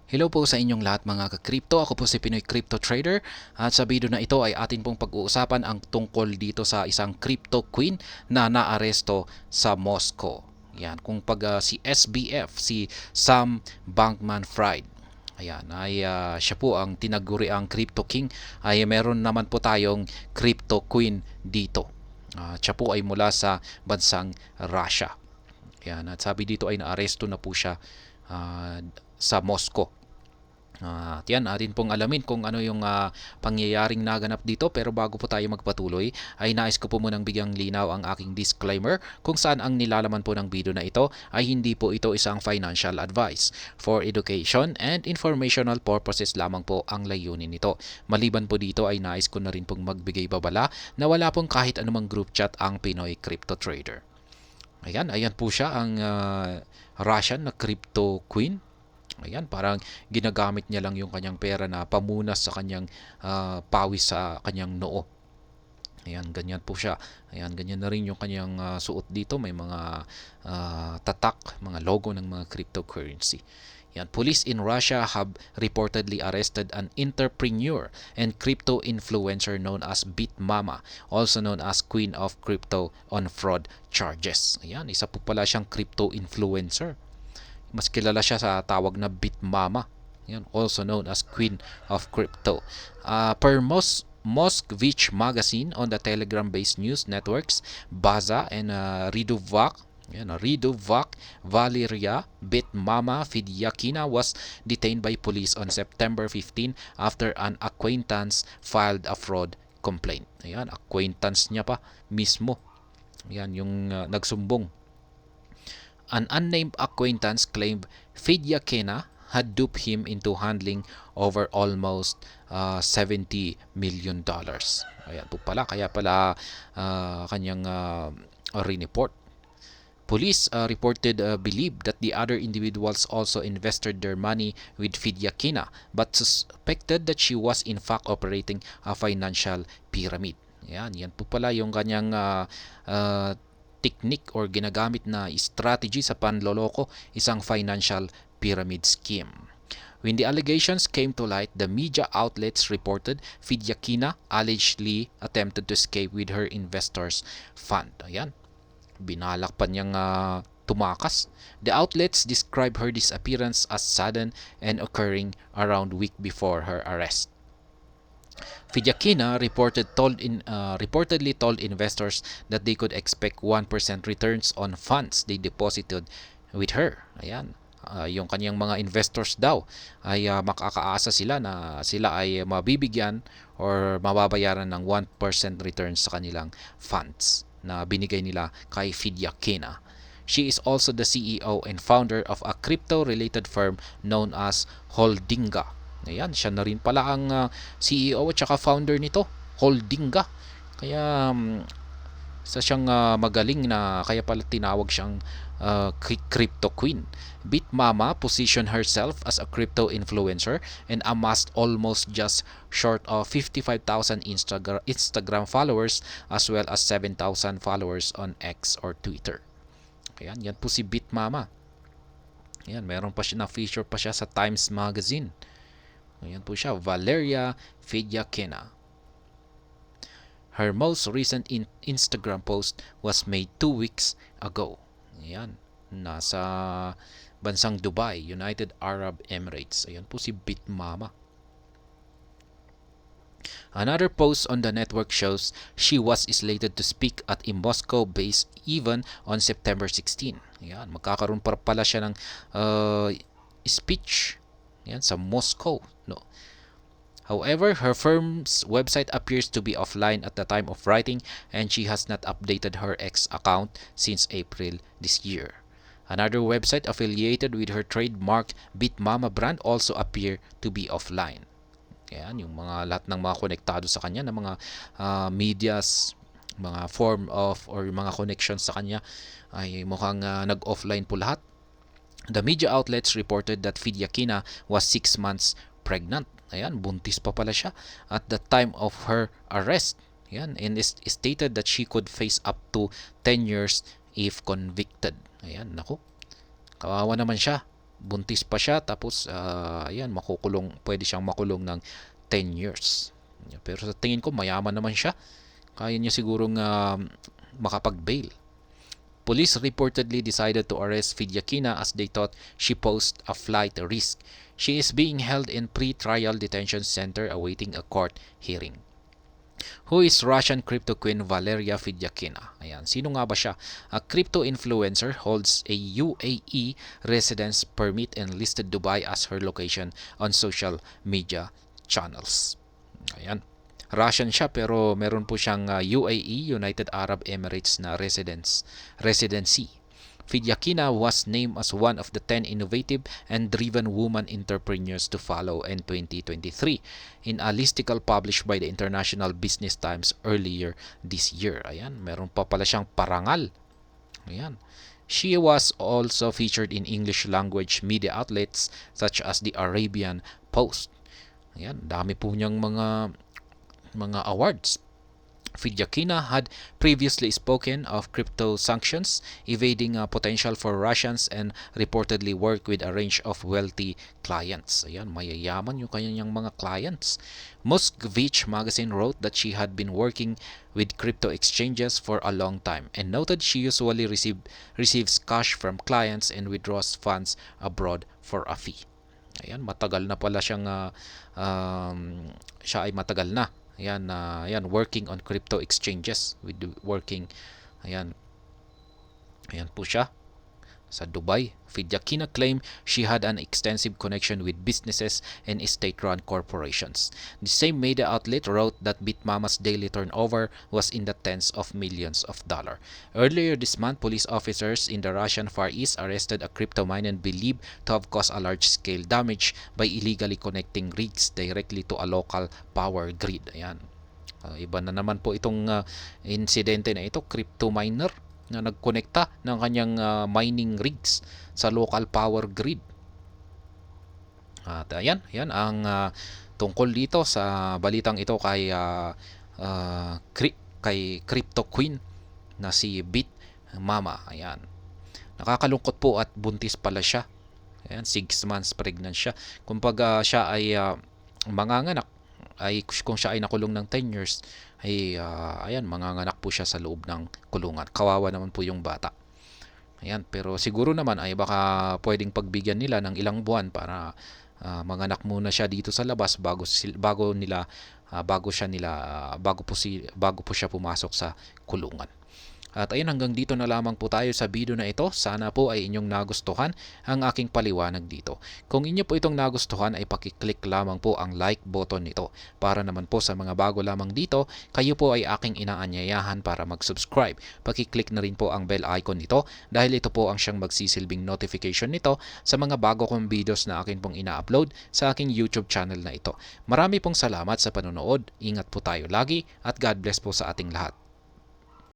Hello po sa inyong lahat mga ka-crypto. Ako po si Pinoy Crypto Trader at sa video na ito ay atin pong pag-uusapan ang tungkol dito sa isang crypto queen na naaresto sa Moscow. Yan, kung si SBF, si Sam Bankman-Fried. Ayan, siya po ang tinaguri ang Crypto King. Ay meron naman po tayong Crypto Queen dito. Siya po ay mula sa bansang Russia. Ayan, at sabi dito ay naaresto na po siya sa Moscow. At yan, atin pong alamin kung ano yung pangyayaring naganap dito. Pero bago po tayo magpatuloy, ay nais ko po munang bigyang linaw ang aking disclaimer kung saan ang nilalaman po ng video na ito ay hindi po ito isang financial advice. For education and informational purposes lamang po ang layunin nito. Maliban po dito ay nais ko na rin pong magbigay babala na wala pong kahit anumang group chat ang Pinoy Crypto Trader. Ayan po siya ang Russian na crypto queen. Ayan, parang ginagamit niya lang yung kanyang pera na pamunas sa kanyang pawis sa kanyang noo. Ayan, ganyan po siya. Ayan, ganyan na rin yung kanyang suot dito. May mga tatak, mga logo ng mga cryptocurrency. Yan, police in Russia have reportedly arrested an entrepreneur and crypto influencer known as Bitmama, also known as Queen of Crypto, on fraud charges. Ayan, isa po pala siyang crypto influencer. Mas kilala siya sa tawag na Bitmama. Yan, also known as Queen of Crypto. Per Moskvich magazine on the Telegram-based news networks, Baza and Riduvak, Valeria Bitmama Fidyakina was detained by police on September 15 after an acquaintance filed a fraud complaint. Ayan, acquaintance niya pa mismo. Ayan, yung nagsumbong. An unnamed acquaintance claimed Fidyakina had duped him into handling over almost $70 million. Ayan po pala, kaya pala kanyang report. Police reported believed that the other individuals also invested their money with Fidyakina but suspected that she was in fact operating a financial pyramid. Yan po pala yung kanyang technique or ginagamit na strategy sa panloloko, isang financial pyramid scheme. When the allegations came to light, the media outlets reported Fidyakina allegedly attempted to escape with her investors' fund. Ayan, binalak pa niyang tumakas. The outlets described her disappearance as sudden and occurring around week before her arrest. Fidyakina reportedly told investors that they could expect 1% returns on funds they deposited with her. Ayan. Yung kanyang mga investors daw ay makakaasa sila na sila ay mabibigyan or mababayaran ng 1% returns sa kanilang funds na binigay nila kay Fidyakina. She is also the CEO and founder of a crypto-related firm known as Holdinga. Ayan, siya na rin pala ang CEO at saka founder nito, Holdinga. Kaya isa siyang magaling na kaya pala tinawag siyang crypto queen. Bitmama positioned herself as a crypto influencer and amassed almost just short of 55,000 Instagram followers as well as 7,000 followers on X or Twitter. Ayan, yan po si Bitmama. Ayan, meron pa siya na feature pa siya sa Times Magazine. Ayan po siya, Valeria Fidyakina. Her most recent Instagram post was made 2 weeks ago. Ayan, nasa bansang Dubai, United Arab Emirates. Ayan po si Bitmama. Another post on the network shows she was slated to speak at a Moscow-based event on September 16. Ayan, magkakaroon pa pala siya ng speech. Ayan, sa Moscow. No. However, her firm's website appears to be offline at the time of writing and she has not updated her X account since April this year. Another website affiliated with her trademark Bitmama brand also appear to be offline. Ayan, yung mga lahat ng mga konektado sa kanya ng mga medias, mga form of or mga connections sa kanya ay mukhang nag-offline po lahat. The media outlets reported that Fidyakina was 6 months pregnant. Ayan, buntis pa pala siya at the time of her arrest. Ayan, and it stated that she could face up to 10 years if convicted. Ayan, nako. Kawawa naman siya. buntis pa siya, tapos ayan, pwede siyang makulong ng 10 years. Pero sa tingin ko mayaman naman siya, kaya niya sigurong makapag-bail. Police reportedly decided to arrest Fidyakina as they thought she posed a flight risk. She is being held in pre-trial detention center awaiting a court hearing. Who is Russian crypto queen Valeria Fidyakina? Ayan, sino nga ba siya? A crypto influencer, holds a UAE residence permit and listed Dubai as her location on social media channels. Ayan. Russian siya pero meron po siyang UAE, United Arab Emirates na residency. Fidyakina was named as one of the 10 innovative and driven woman entrepreneurs to follow in 2023 in a listicle published by the International Business Times earlier this year. Ayan, meron pa pala siyang parangal. Ayan. She was also featured in English language media outlets such as the Arabian Post. Ayan, dami po niyang mga awards. Fidyakina had previously spoken of crypto sanctions, evading potential for Russians, and reportedly worked with a range of wealthy clients. Ayan, mayayaman yung kanyang mga clients. Moskvich magazine wrote that she had been working with crypto exchanges for a long time and noted she usually receives cash from clients and withdraws funds abroad for a fee. Ayan, matagal na pala siyang siya ay matagal na. Ayan, working on crypto exchanges ayan po siya sa Dubai. Fidyakina claimed she had an extensive connection with businesses and state-run corporations. The same media outlet wrote that Bitmama's daily turnover was in the tens of millions of dollars. Earlier this month, police officers in the Russian Far East arrested a crypto miner believed to have caused a large-scale damage by illegally connecting rigs directly to a local power grid. Ayan. Iba na naman po itong insidente na ito, crypto miner na nagkonekta ng kanyang mining rigs sa local power grid. At ayan ang tungkol dito sa balitang ito kay Crypto Queen na si Bitmama. Ayan. Nakakalungkot po at buntis pala siya. Ayan, 6 months pregnant siya. Kumbaga siya ay manganganak, kung siya ay nakulong ng 10 years, ayan, manganganak po siya sa loob ng kulungan. Kawawa naman po yung bata. Ayan, pero siguro naman ay baka pwedeng pagbigyan nila ng ilang buwan para manganak muna siya dito sa labas bago po siya pumasok sa kulungan. At ayun, hanggang dito na lamang po tayo sa video na ito. Sana po ay inyong nagustuhan ang aking paliwanag dito. Kung inyo po itong nagustuhan ay pakiclick lamang po ang like button nito. Para naman po sa mga bago lamang dito, kayo po ay aking inaanyayahan para mag-subscribe. Pakiclick na rin po ang bell icon nito dahil ito po ang siyang magsisilbing notification nito sa mga bago kong videos na akin pong ina-upload sa aking YouTube channel na ito. Marami pong salamat sa panonood. Ingat po tayo lagi at God bless po sa ating lahat.